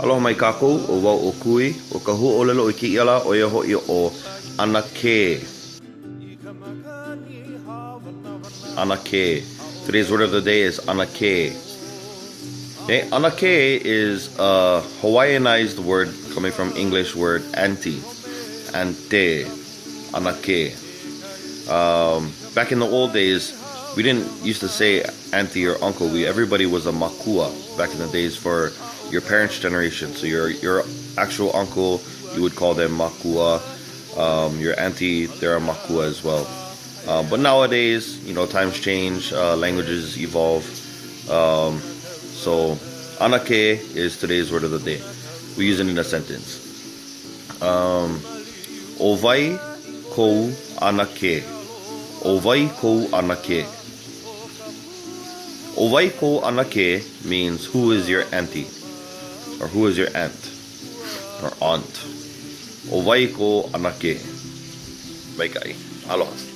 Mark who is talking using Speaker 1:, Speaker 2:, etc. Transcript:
Speaker 1: Aloha mai kākou, o wau o kui, o ka ʻōlelo i kēia la, o ia hoʻi o ʻanakē. ʻAnakē. Today's word of the day is ʻanakē. Okay, ʻanakē is a Hawaiianized word coming from English word auntie. Ante. ʻAnakē. Back in the old days, we didn't used to say auntie or uncle. Everybody was a makua back in the days for your parents' generation. So your actual uncle, you would call them makua. Your auntie, they're a makua as well. But nowadays, times change, languages evolve. So ʻanakē is today's word of the day. We use it in a sentence. Owai kou ʻanakē. Owai kou ʻanakē. Owai kou ʻanakē means who is your auntie, or who is your aunt, or aunt. Owai kou ʻanakē. Bye, guy. Aloha.